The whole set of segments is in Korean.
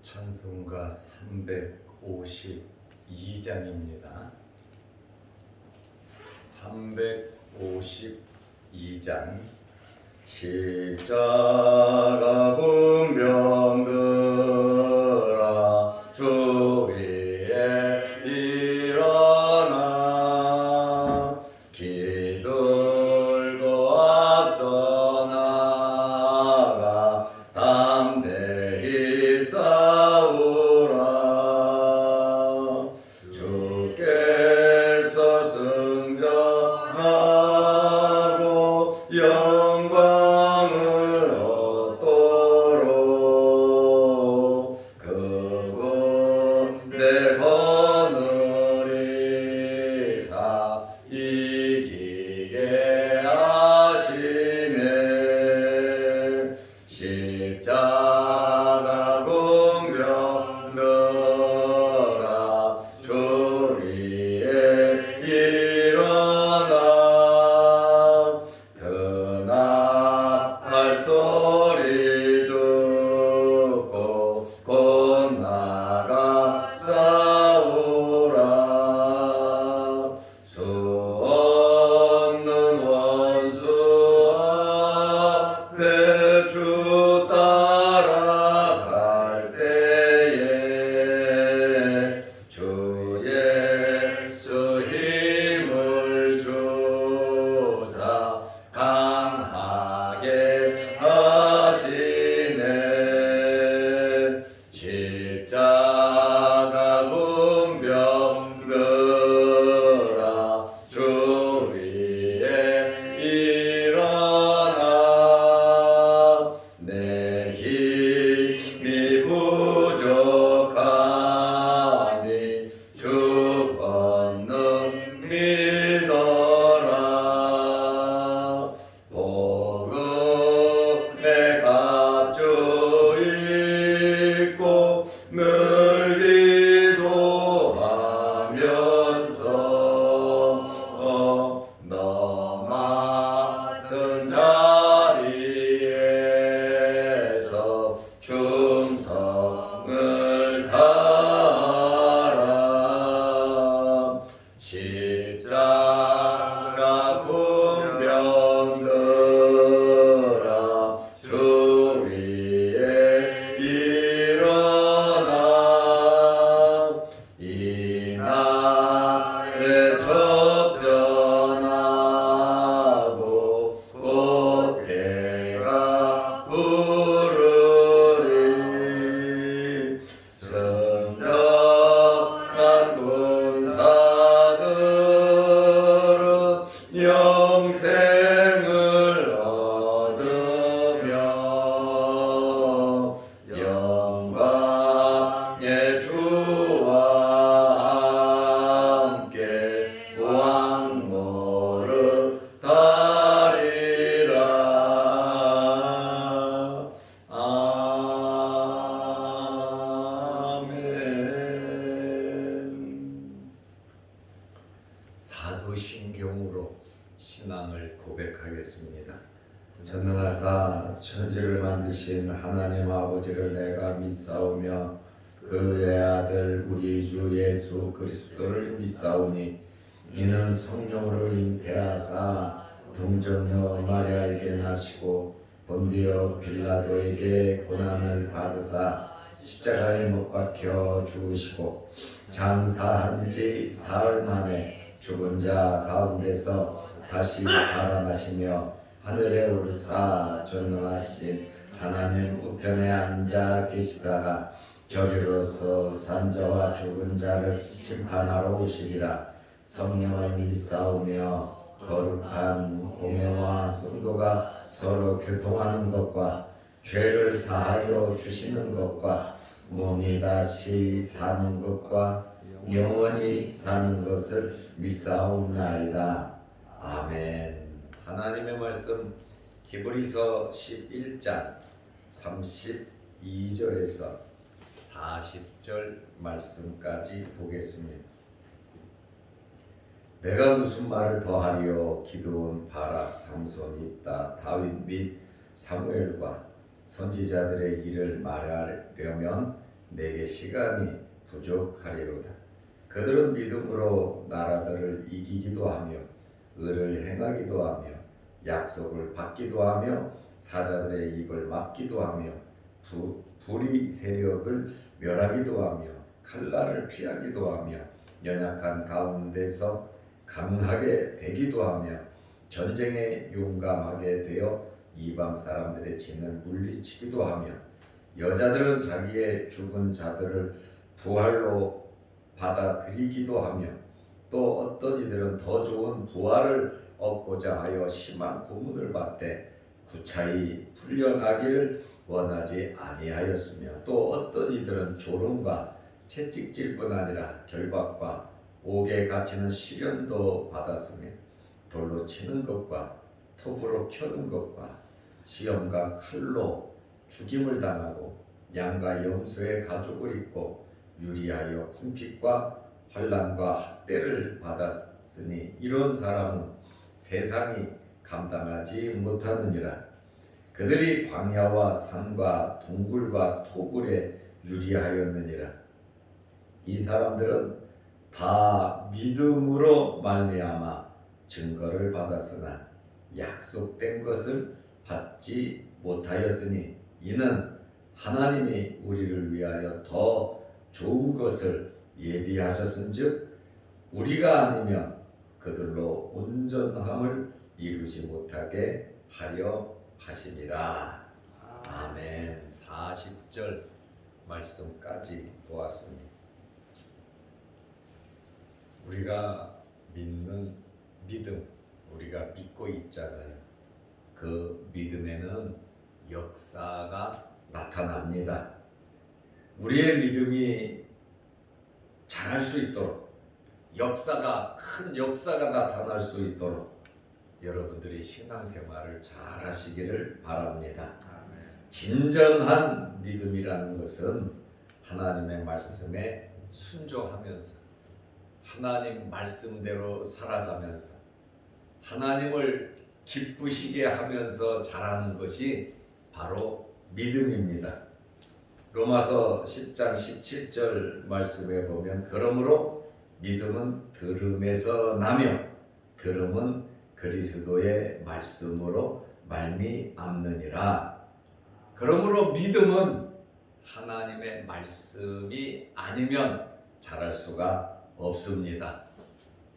찬송가 352장입니다. 352장. 십자가 군병들아 주 위에 일어나 기들고 앞서 나가 담대히 싸우라. 주께서 승전하고 영광을 얻도록 그분 내 거느리사 이기게 하시네. 십자가 군병들아 주 위에 일어나 그날 소리 듣고 곧 나가 싸우라. 수 없는 원수 앞에 주 따라갈 때에 주 예수 힘을 주사 강하게 하시네. 십자가 군병들아 주 위에 일어나 내 힘이 부족하니 주 권능 믿어라. 복음의 갑주 입고 늘 기도하면서 너 맡은 자리에서 충성을 다하라. 십자가 군병들아 주 위에 일어나 이날에 접전하고 꽃게가 부르리. 승전한 군사들은 영생을 얻으며 영광의 주와 함께 왕노릇 하리라. 아멘. 사도신경으로 신앙을 고백하겠습니다. 전능하사 천지를 만드신 하나님 아버지를 내가 믿사오며 그의 아들 우리 주 예수 그리스도를 믿사오니 이는 성령으로 잉태하사 동정녀 마리아에게 나시고 본디오 빌라도에게 고난을 받으사 십자가에 못 박혀 죽으시고 장사한 지 사흘 만에 죽은 자 가운데서 다시 살아나시며 하늘에 오르사 전능하신 하나님 우편에 앉아 계시다가 저리로서 산자와 죽은 자를 심판하러 오시리라. 성령을 믿사오며 거룩한 공회와 성도가 서로 교통하는 것과 죄를 사하여 주시는 것과 몸이 다시 사는 것과 영원히 사는 것을 믿사옵나이다. 아멘. 하나님의 말씀 히브리서 11장 32절에서 40절 말씀까지 보겠습니다. 내가 무슨 말을 더하리요? 기드온, 바락, 삼손, 입다, 다윗 및 사무엘과 선지자들의 일을 말하려면 내게 시간이 부족하리로다. 그들은 믿음으로 나라들을 이기기도 하며 의를 행하기도 하며 약속을 받기도 하며 사자들의 입을 막기도 하며 불의 세력을 멸하기도 하며 칼날을 피하기도 하며 연약한 가운데서 강하게 되기도 하며 전쟁에 용감하게 되어 이방 사람들의 진을 물리치기도 하며 여자들은 자기의 죽은 자들을 부활로 받아들이기도 하며 또 어떤 이들은 더 좋은 부활을 얻고자 하여 심한 고문을 받되 구차히 풀려나기를 원하지 아니하였으며 또 어떤 이들은 조롱과 채찍질뿐 아니라 결박과 옥에 갇히는 시련도 받았으며 돌로 치는 것과 톱으로 켜는 것과 시험과 칼로 죽임을 당하고 양과 염소의 가죽을 입고 유리하여 궁핍과 환난과 학대를 받았으니 이런 사람은 세상이 감당하지 못하느니라. 그들이 광야와 산과 동굴과 토굴에 유리하였느니라. 이 사람들은 다 믿음으로 말미암아 증거를 받았으나 약속된 것을 받지 못하였으니 이는 하나님이 우리를 위하여 더 좋은 것을 예비하셨은즉 우리가 아니면 그들로 온전함을 이루지 못하게 하려 하심이라. 아멘. 40절 말씀까지 보았습니다. 우리가 믿는 믿음, 우리가 믿고 있잖아요. 그 믿음에는 역사가 나타납니다. 우리의 믿음이 자랄 수 있도록 큰 역사가 나타날 수 있도록 여러분들이 신앙생활을 잘 하시기를 바랍니다. 진정한 믿음이라는 것은 하나님의 말씀에 순종하면서 하나님 말씀대로 살아가면서 하나님을 기쁘시게 하면서 자라는 것이 바로 믿음입니다. 로마서 10장 17절 말씀에 보면 그러므로 믿음은 들음에서 나며 들음은 그리스도의 말씀으로 말미암느니라. 그러므로 믿음은 하나님의 말씀이 아니면 자랄 수가 없습니다.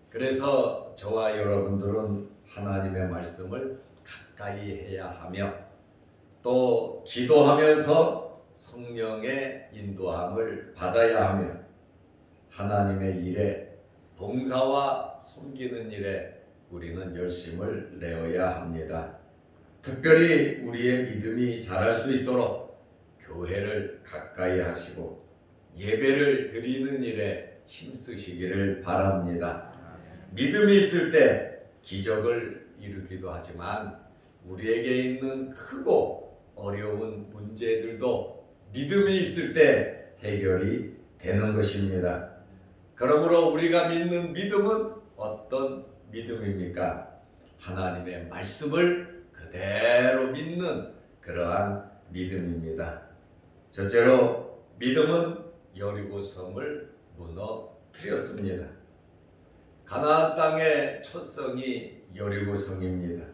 그래서 저와 여러분들은 하나님의 말씀을 가까이 해야 하며 또 기도하면서 성령의 인도함을 받아야 하며 하나님의 일에 봉사와 섬기는 일에 우리는 열심을 내어야 합니다. 특별히 우리의 믿음이 자랄 수 있도록 교회를 가까이 하시고 예배를 드리는 일에 힘쓰시기를 바랍니다. 믿음이 있을 때 기적을 이루기도 하지만 우리에게 있는 크고 어려운 문제들도 믿음이 있을 때 해결이 되는 것입니다. 그러므로 우리가 믿는 믿음은 어떤 믿음입니까? 하나님의 말씀을 그대로 믿는 그러한 믿음입니다. 첫째로 믿음은 여리고성을 무너뜨렸습니다. 가나안 땅의 첫 성이 여리고성입니다.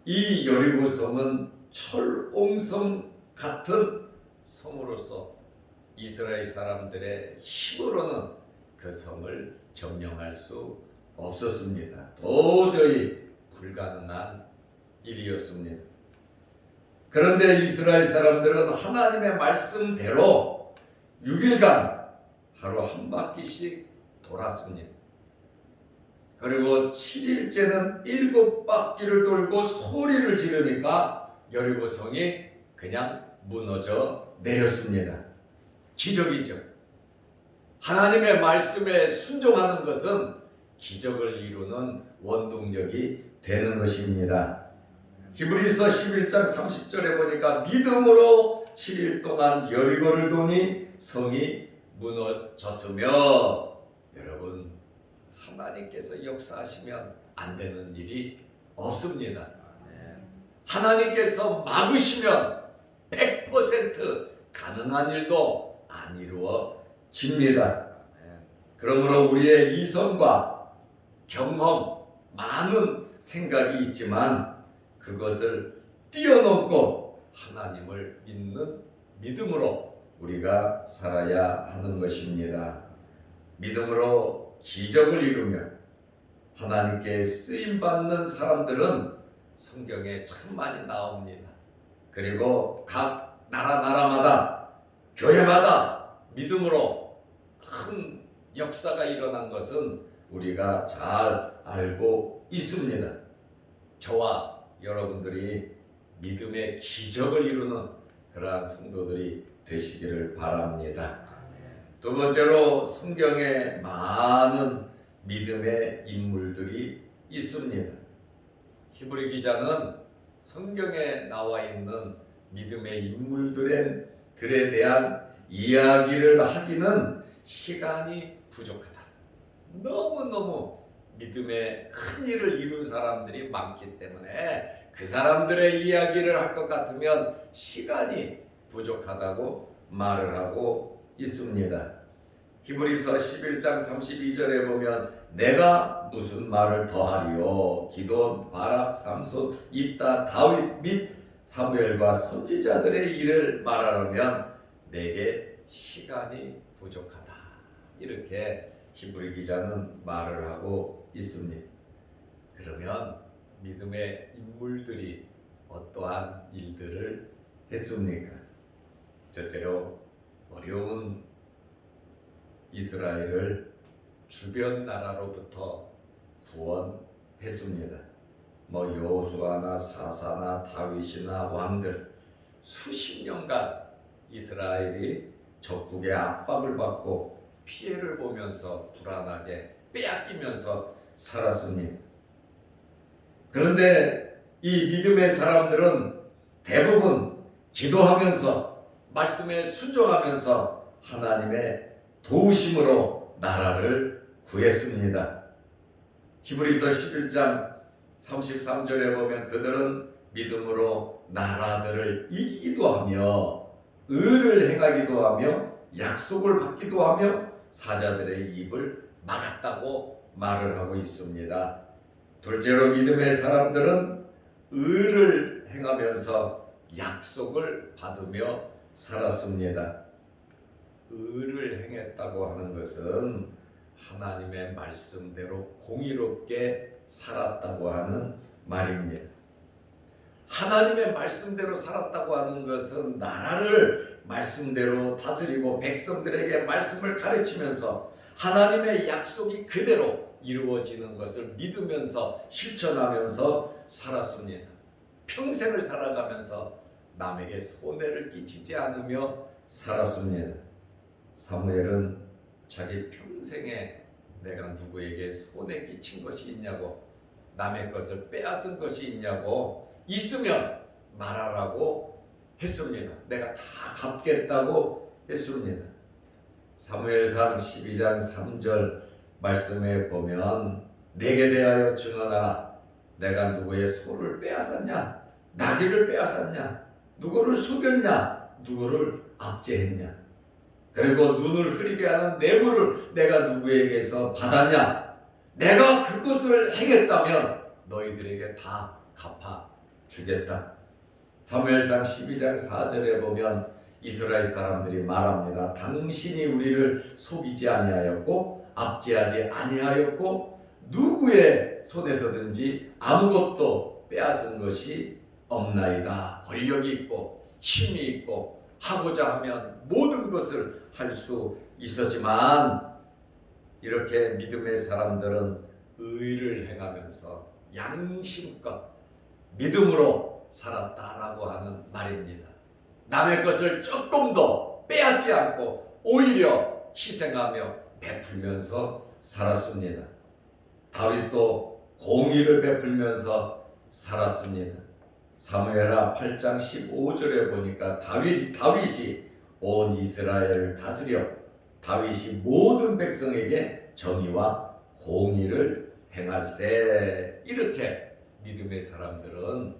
이 여리고성은 철옹성 같은 성으로서 이스라엘 사람들의 힘으로는 그 성을 점령할 수 없었습니다. 도저히 불가능한 일이었습니다. 그런데 이스라엘 사람들은 하나님의 말씀대로 6일간 하루 한 바퀴씩 돌았습니다. 그리고 7일째는 7바퀴를 돌고 소리를 지르니까 여리고성이 그냥 무너져 내렸습니다. 기적이죠. 하나님의 말씀에 순종하는 것은 기적을 이루는 원동력이 되는 것입니다. 히브리서 11장 30절에 보니까 믿음으로 7일 동안 여리고를 도니 성이 무너졌으며, 여러분, 하나님께서 역사하시면 안 되는 일이 없습니다. 하나님께서 막으시면 100% 가능한 일도 안 이루어집니다. 그러므로 우리의 이성과 경험, 많은 생각이 있지만 그것을 뛰어넘고 하나님을 믿는 믿음으로 우리가 살아야 하는 것입니다. 믿음으로 기적을 이루며 하나님께 쓰임받는 사람들은 성경에 참 많이 나옵니다. 그리고 각 나라마다 교회마다 믿음으로 큰 역사가 일어난 것은 우리가 잘 알고 있습니다. 저와 여러분들이 믿음의 기적을 이루는 그러한 성도들이 되시기를 바랍니다. 두 번째로 성경에 많은 믿음의 인물들이 있습니다. 히브리 기자는 성경에 나와 있는 믿음의 인물들에 대한 이야기를 하기는 시간이 부족하다. 너무너무 믿음의 큰 일을 이룬 사람들이 많기 때문에 그 사람들의 이야기를 할 것 같으면 시간이 부족하다고 말을 하고 있습니다. 히브리서 11장 32절에 보면 내가 무슨 말을 더하리요 기돈, 바락, 삼손, 입다, 다윗 및 사무엘과 선지자들의 일을 말하려면 내게 시간이 부족하다. 이렇게 히브리 기자는 말을 하고 있습니다. 그러면 믿음의 인물들이 어떠한 일들을 했습니까? 첫째로 어려운 이스라엘을 주변 나라로부터 구원했습니다. 여호수아나 사사나 다윗이나 왕들 수십 년간 이스라엘이 적국의 압박을 받고 피해를 보면서 불안하게 빼앗기면서 살았습니다. 그런데 이 믿음의 사람들은 대부분 기도하면서 말씀에 순종하면서 하나님의 도우심으로 나라를 구했습니다. 히브리서 11장 33절에 보면 그들은 믿음으로 나라들을 이기기도 하며 의를 행하기도 하며 약속을 받기도 하며 사자들의 입을 막았다고 말을 하고 있습니다. 둘째로 믿음의 사람들은 의를 행하면서 약속을 받으며 살았습니다. 의를 행했다고 하는 것은 하나님의 말씀대로 공의롭게 살았다고 하는 말입니다. 하나님의 말씀대로 살았다고 하는 것은 나라를 말씀대로 다스리고 백성들에게 말씀을 가르치면서 하나님의 약속이 그대로 이루어지는 것을 믿으면서 실천하면서 살았습니다. 평생을 살아가면서 남에게 손해를 끼치지 않으며 살았습니다. 사무엘은 자기 평생에 내가 누구에게 손해 끼친 것이 있냐고, 남의 것을 빼앗은 것이 있냐고, 있으면 말하라고 했습니다. 내가 다 갚겠다고 했습니다. 사무엘상 12장 3절 말씀에 보면 내게 대하여 증언하라. 내가 누구의 소를 빼앗았냐? 나귀를 빼앗았냐? 누구를 속였냐? 누구를 압제했냐? 그리고 눈을 흐리게 하는 뇌물을 내가 누구에게서 받았냐? 내가 그것을 행했다면 너희들에게 다 갚아주겠다. 사무엘상 12장 4절에 보면 이스라엘 사람들이 말합니다. 당신이 우리를 속이지 아니하였고 압제하지 아니하였고 누구의 손에서든지 아무것도 빼앗은 것이 없나이다. 권력이 있고 힘이 있고 하고자 하면 모든 것을 할 수 있었지만 이렇게 믿음의 사람들은 의를 행하면서 양심껏 믿음으로 살았다라고 하는 말입니다. 남의 것을 조금도 빼앗지 않고 오히려 희생하며 베풀면서 살았습니다. 다윗도 공의를 베풀면서 살았습니다. 사무엘하 8장 15절에 보니까 다윗이 온 이스라엘을 다스려 다윗이 모든 백성에게 정의와 공의를 행할세. 이렇게 믿음의 사람들은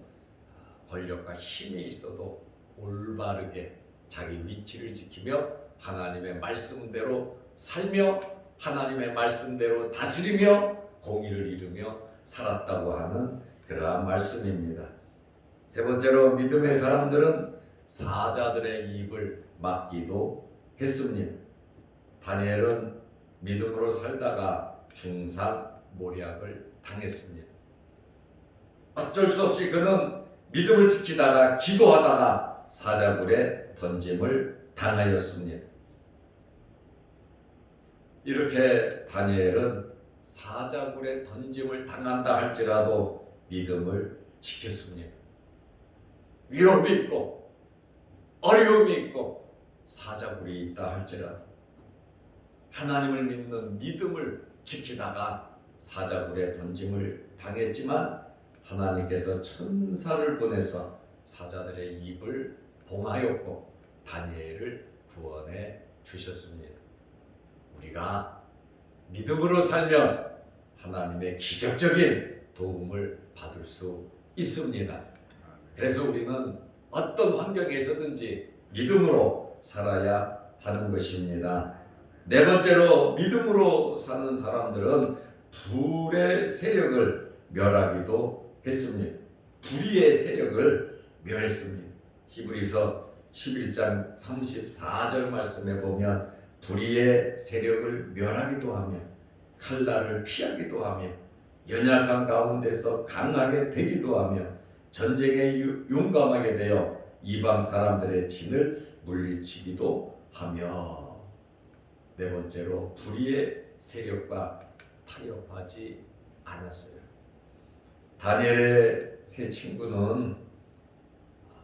권력과 힘이 있어도 올바르게 자기 위치를 지키며 하나님의 말씀대로 살며 하나님의 말씀대로 다스리며 공의를 이루며 살았다고 하는 그러한 말씀입니다. 세 번째로 믿음의 사람들은 사자들의 입을 막기도 했습니다. 다니엘은 믿음으로 살다가 중상모략을 당했습니다. 어쩔 수 없이 그는 믿음을 지키다가 기도하다가 사자굴에 던짐을 당하였습니다. 이렇게 다니엘은 사자굴에 던짐을 당한다 할지라도 믿음을 지켰습니다. 위험이 있고 어려움이 있고 사자굴이 있다 할지라도 하나님을 믿는 믿음을 지키다가 사자굴에 던짐을 당했지만 하나님께서 천사를 보내서 사자들의 입을 봉하였고 다니엘을 구원해 주셨습니다. 우리가 믿음으로 살면 하나님의 기적적인 도움을 받을 수 있습니다. 그래서 우리는 어떤 환경에서든지 믿음으로 살아야 하는 것입니다. 네 번째로 믿음으로 사는 사람들은 불의 세력을 멸하기도 했습니다. 불의의 세력을 멸했습니다. 히브리서 11장 34절 말씀에 보면 불의의 세력을 멸하기도 하며 칼날을 피하기도 하며 연약한 가운데서 강하게 되기도 하며 전쟁에 용감하게 되어 이방 사람들의 진을 물리치기도 하며. 네 번째로 불의의 세력과 타협하지 않았어요. 다니엘의 세 친구는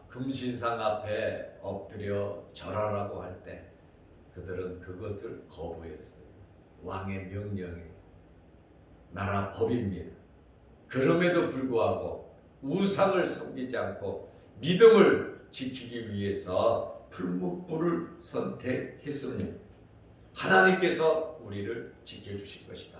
금신상 앞에 엎드려 절하라고 할 때 그들은 그것을 거부했어요. 왕의 명령이 나라 법입니다. 그럼에도 불구하고 우상을 섬기지 않고 믿음을 지키기 위해서 풀무불을 선택했습니다. 하나님께서 우리를 지켜주실 것이다.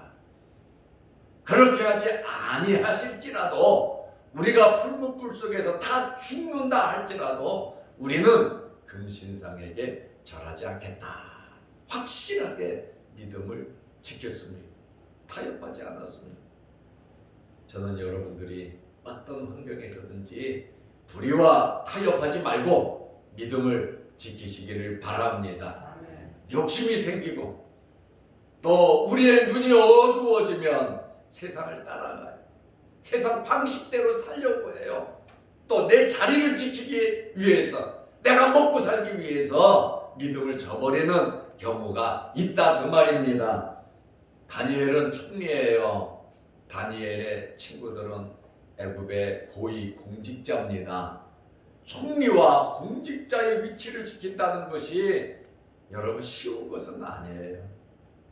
그렇게 하지 아니하실지라도 우리가 풀무불 속에서 다 죽는다 할지라도 우리는 금신상에게 절하지 않겠다. 확실하게 믿음을 지켰습니다. 타협하지 않았습니다. 저는 여러분들이 어떤 환경에서든지 불의와 타협하지 말고 믿음을 지키시기를 바랍니다. 욕심이 생기고 또 우리의 눈이 어두워지면 세상을 따라가요. 세상 방식대로 살려고 해요. 또 내 자리를 지키기 위해서 내가 먹고 살기 위해서 믿음을 저버리는 경우가 있다 그 말입니다. 다니엘은 총리예요. 다니엘의 친구들은 애굽의 고위 공직자입니다. 총리와 공직자의 위치를 지킨다는 것이 여러분 쉬운 것은 아니에요.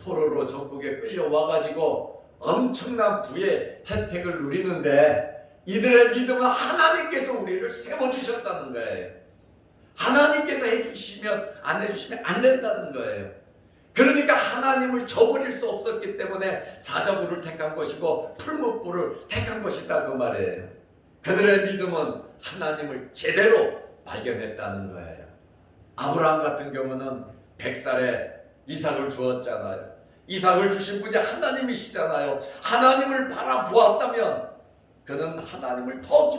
포로로 적국에 끌려와가지고 엄청난 부의 혜택을 누리는데 이들의 믿음은 하나님께서 우리를 세워주셨다는 거예요. 하나님께서 해주시면 안 해주시면 안 된다는 거예요. 그러니까 하나님을 저버릴 수 없었기 때문에 사자굴을 택한 것이고 풀무불을 택한 것이다 그 말이에요. 그들의 믿음은 하나님을 제대로 발견했다는 거예요. 아브라함 같은 경우는 100살에 이삭을 주었잖아요. 이삭을 주신 분이 하나님이시잖아요. 하나님을 바라보았다면 그는 하나님을 더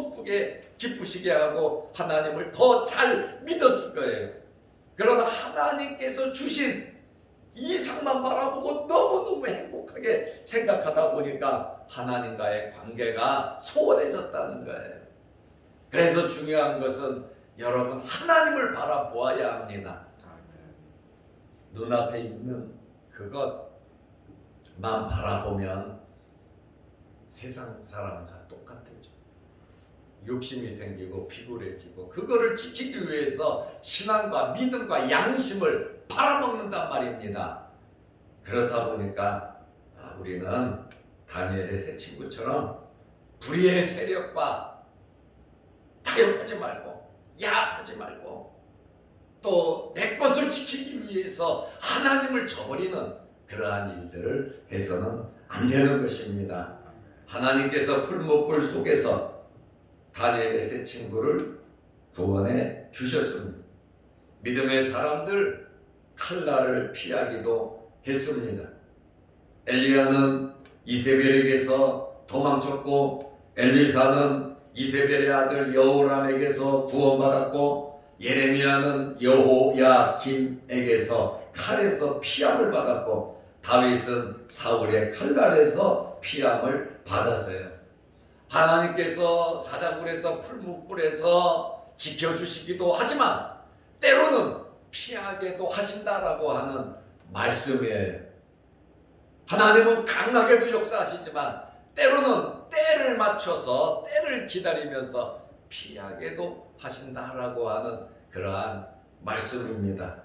기쁘시게 하고 하나님을 더 잘 믿었을 거예요. 그러나 하나님께서 주신 이삭만 바라보고 너무너무 행복하게 생각하다 보니까 하나님과의 관계가 소원해졌다는 거예요. 그래서 중요한 것은 여러분 하나님을 바라보아야 합니다. 눈앞에 있는 그것만 바라보면 세상 사람과 똑같아져. 욕심이 생기고 피곤해지고 그거를 지키기 위해서 신앙과 믿음과 양심을 팔아먹는단 말입니다. 그렇다 보니까 우리는 다니엘의 세 친구처럼 불의의 세력과 타협하지 말고 야합하지 말고 또 내 것을 지키기 위해서 하나님을 저버리는 그러한 일들을 해서는 안 되는 것입니다. 하나님께서 풀무불 속에서 다니엘의 세 친구를 구원해 주셨습니다. 믿음의 사람들 칼날을 피하기도 했습니다. 엘리야는 이세벨에게서 도망쳤고, 엘리사는 이세벨의 아들 여호람에게서 구원받았고, 예레미야는 여호야김에게서 칼에서 피함을 받았고, 다윗은 사울의 칼날에서 피함을 받았어요. 하나님께서 사자굴에서 풀무불에서 지켜주시기도 하지만 때로는 피하게도 하신다라고 하는 말씀이에요. 하나님은 강하게도 역사하시지만 때로는 때를 맞춰서 때를 기다리면서 피하게도 하신다라고 하는 그러한 말씀입니다.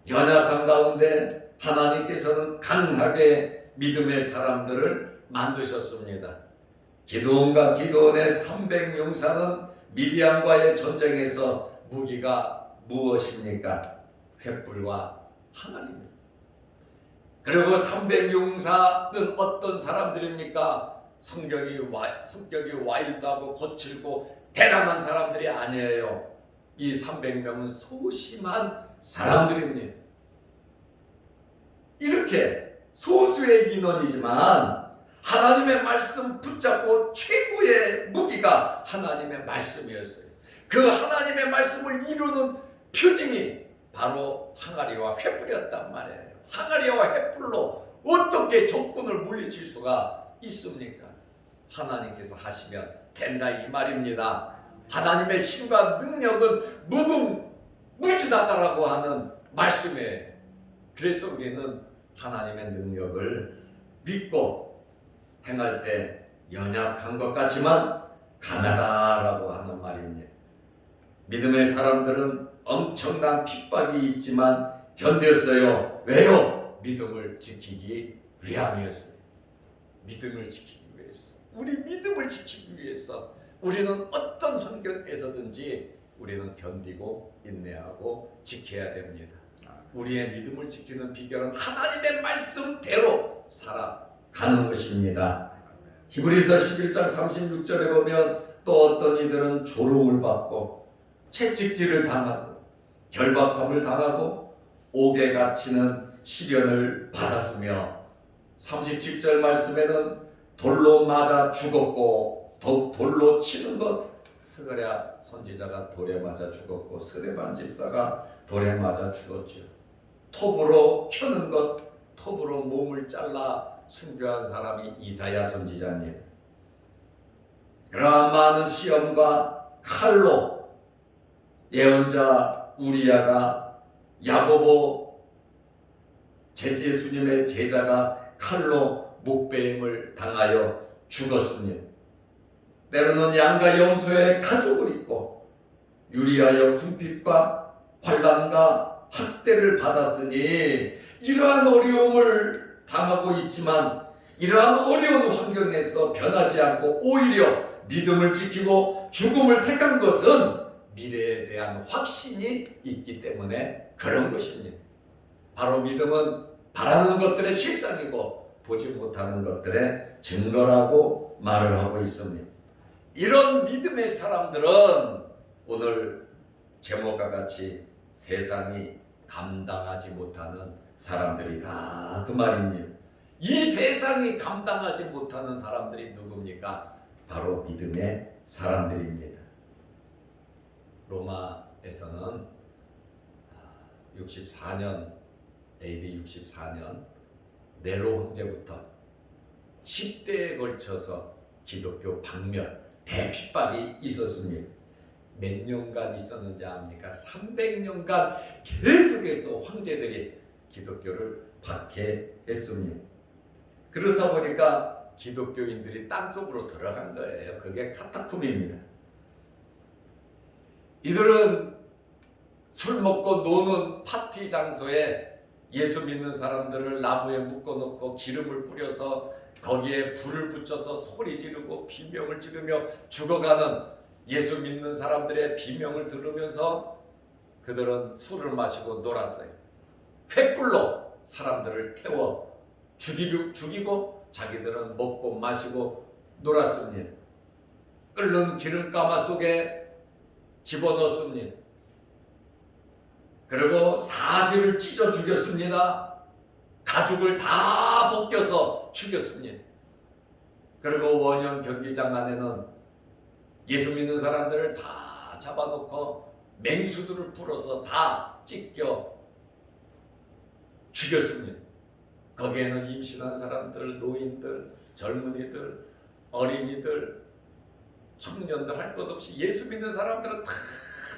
연약한 가운데 하나님께서는 강하게 믿음의 사람들을 만드셨습니다. 기드온과 기드온의 300용사는 미디안과의 전쟁에서 무기가 무엇입니까? 횃불과 항아리입니다. 그리고 300용사는 어떤 사람들입니까? 성격이 와일드하고 거칠고 대담한 사람들이 아니에요. 이 300명은 소심한 사람들입니다. 이렇게 소수의 인원이지만 하나님의 말씀 붙잡고 최고의 무기가 하나님의 말씀이었어요. 그 하나님의 말씀을 이루는 표징이 바로 항아리와 횃불이었단 말이에요. 항아리와 횃불로 어떻게 적군을 물리칠 수가 있습니까? 하나님께서 하시면 된다 이 말입니다. 하나님의 힘과 능력은 무궁무진하다라고 하는 말씀이에요. 그래서 우리는 하나님의 능력을 믿고 행할 때 연약한 것 같지만 강하다라고 하는 말입니다. 믿음의 사람들은 엄청난 핍박이 있지만 견뎠어요. 왜요? 믿음을 지키기 위함이었어요. 믿음을 지키기 위해서. 우리 믿음을 지키기 위해서 우리는 어떤 환경에서든지 우리는 견디고 인내하고 지켜야 됩니다. 우리의 믿음을 지키는 비결은 하나님의 말씀대로 살아가는 것입니다. 히브리서 11장 36절에 보면 또 어떤 이들은 조롱을 받고 채찍질을 당하고 결박함을 당하고 옥에 갇히는 시련을 받았으며 37절 말씀에는 돌로 맞아 죽었고 돌로 치는 것 스가랴 선지자가 돌에 맞아 죽었고 스데반 집사가 돌에 맞아 죽었죠. 톱으로 켜는 것, 톱으로 몸을 잘라 순교한 사람이 이사야 선지자입니다. 그러한 많은 시험과 칼로 예언자 우리야가 야고보 예수님의 제자가 칼로 목베임을 당하여 죽었습니다. 때로는 양과 염소의 가족을 입고 유리하여 궁핍과 환난과 학대를 받았으니 이러한 어려움을 당하고 있지만 이러한 어려운 환경에서 변하지 않고 오히려 믿음을 지키고 죽음을 택한 것은 미래에 대한 확신이 있기 때문에 그런 것입니다. 바로 믿음은 바라는 것들의 실상이고 보지 못하는 것들의 증거라고 말을 하고 있습니다. 이런 믿음의 사람들은 오늘 제목과 같이 세상이 감당하지 못하는 사람들이다 그 말입니다. 이 세상이 감당하지 못하는 사람들이 누굽니까? 바로 믿음의 사람들입니다. 로마에서는 64년 AD 64년 네로 황제부터 10대에 걸쳐서 기독교 박멸 대핍박이 있었습니다. 몇 년간 있었는지 압니까? 300년간 계속해서 황제들이 기독교를 박해했습니다. 그렇다 보니까 기독교인들이 땅속으로 들어간 거예요. 그게 카타콤입니다. 이들은 술 먹고 노는 파티 장소에 예수 믿는 사람들을 나무에 묶어놓고 기름을 뿌려서 거기에 불을 붙여서 소리 지르고 비명을 지르며 죽어가는 예수 믿는 사람들의 비명을 들으면서 그들은 술을 마시고 놀았어요. 횃불로 사람들을 태워 죽이고 자기들은 먹고 마시고 놀았습니다. 끓는 기름가마 속에 집어넣습니다. 그리고 사지를 찢어 죽였습니다. 가죽을 다 벗겨서 죽였습니다. 그리고 원형 경기장 안에는 예수 믿는 사람들을 다 잡아놓고 맹수들을 풀어서 다 찢겨 죽였습니다. 거기에는 임신한 사람들, 노인들, 젊은이들, 어린이들, 청년들 할 것 없이 예수 믿는 사람들은 다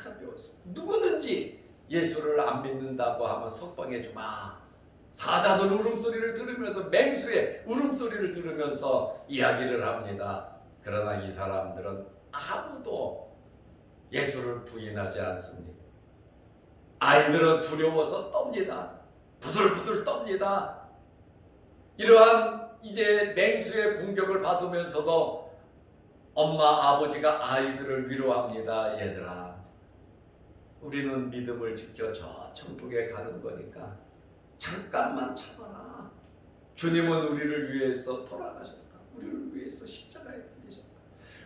잡혀왔습니다. 누구든지 예수를 안 믿는다고 하면 석방해 주마. 사자들 울음소리를 들으면서, 맹수의 울음소리를 들으면서 이야기를 합니다. 그러나 이 사람들은 아무도 예수를 부인하지 않습니다. 아이들은 두려워서 떱니다. 부들부들 떱니다. 이러한 이제 맹수의 공격을 받으면서도 엄마 아버지가 아이들을 위로합니다. 얘들아, 우리는 믿음을 지켜 저 천국에 가는 거니까 잠깐만 참아라. 주님은 우리를 위해서 돌아가셨다. 우리를 위해서 십자가에 달리셨다.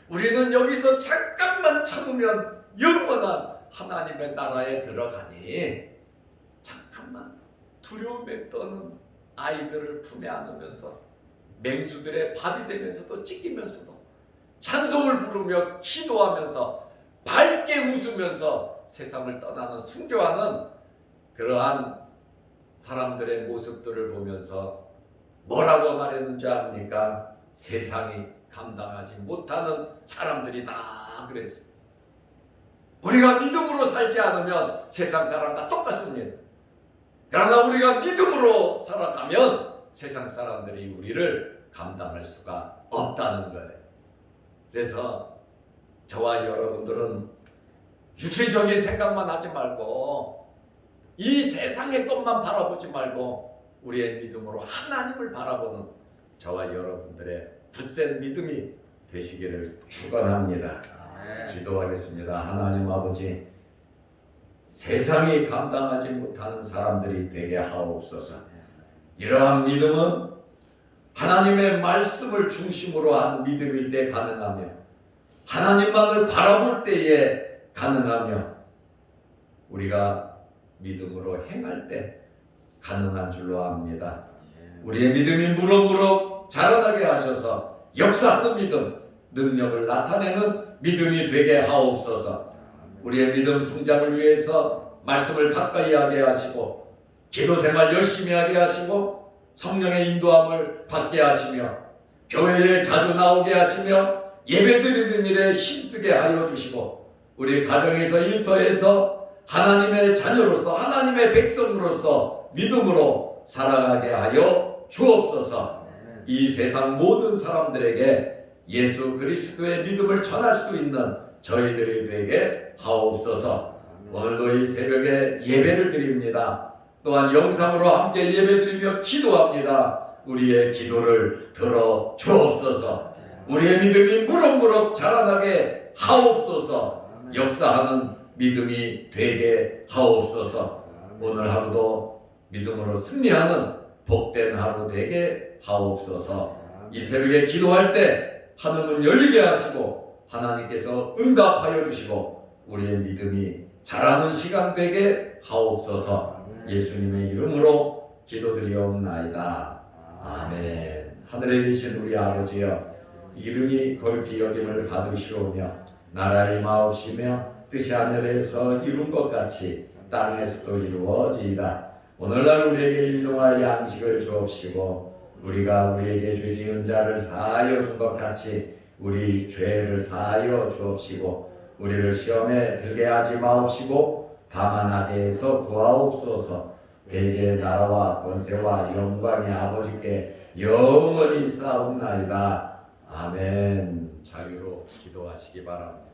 우리는 여기서 잠깐만 참으면 영원한 하나님의 나라에 들어가니 잠깐만. 두려움에 떠는 아이들을 품에 안으면서 맹수들의 밥이 되면서도 찢기면서도 찬송을 부르며 기도하면서 밝게 웃으면서 세상을 떠나는 순교하는 그러한 사람들의 모습들을 보면서 뭐라고 말했는지 압니까? 세상이 감당하지 못하는 사람들이다 그랬어요. 우리가 믿음으로 살지 않으면 세상 사람과 똑같습니다. 그러나 우리가 믿음으로 살아가면 세상 사람들이 우리를 감당할 수가 없다는 거예요. 그래서 저와 여러분들은 육체적인 생각만 하지 말고 이 세상의 것만 바라보지 말고 우리의 믿음으로 하나님을 바라보는 저와 여러분들의 굳센 믿음이 되시기를 축원합니다. 기도하겠습니다. 하나님 아버지, 세상이 감당하지 못하는 사람들이 되게 하옵소서. 이러한 믿음은 하나님의 말씀을 중심으로 한 믿음일 때 가능하며 하나님만을 바라볼 때에 가능하며 우리가 믿음으로 행할 때 가능한 줄로 압니다. 우리의 믿음이 무럭무럭 자라나게 하셔서 역사하는 믿음, 능력을 나타내는 믿음이 되게 하옵소서. 우리의 믿음 성장을 위해서 말씀을 가까이 하게 하시고 기도생활 열심히 하게 하시고 성령의 인도함을 받게 하시며 교회에 자주 나오게 하시며 예배드리는 일에 힘쓰게 하여 주시고 우리 가정에서 일터에서 하나님의 자녀로서 하나님의 백성으로서 믿음으로 살아가게 하여 주옵소서. 이 세상 모든 사람들에게 예수 그리스도의 믿음을 전할 수 있는 저희들이 되게 하옵소서. 오늘도 이 새벽에 예배를 드립니다. 또한 영상으로 함께 예배드리며 기도합니다. 우리의 기도를 들어 주옵소서. 우리의 믿음이 무럭무럭 자라나게 하옵소서. 역사하는 믿음이 되게 하옵소서. 오늘 하루도 믿음으로 승리하는 복된 하루 되게 하옵소서. 이 새벽에 기도할 때 하늘문 열리게 하시고 하나님께서 응답하여 주시고 우리의 믿음이 자라는 시간 되게 하옵소서. 예수님의 이름으로 기도드리옵나이다. 아멘. 하늘에 계신 우리 아버지여, 이름이 거룩히 여김을 받으시오며 나라의 마옵시며 뜻이 하늘에서 이룬 것 같이 땅에서도 이루어지이다. 오늘날 우리에게 일용할 양식을 주옵시고 우리가 우리에게 죄 지은 자를 사하여 준 것 같이 우리 죄를 사하여 주옵시고 우리를 시험에 들게 하지 마옵시고 다만 악에서 구하옵소서. 대개 나라와 권세와 영광이 아버지께 영원히 쌓옵나이다. 아멘. 자유로 기도하시기 바랍니다.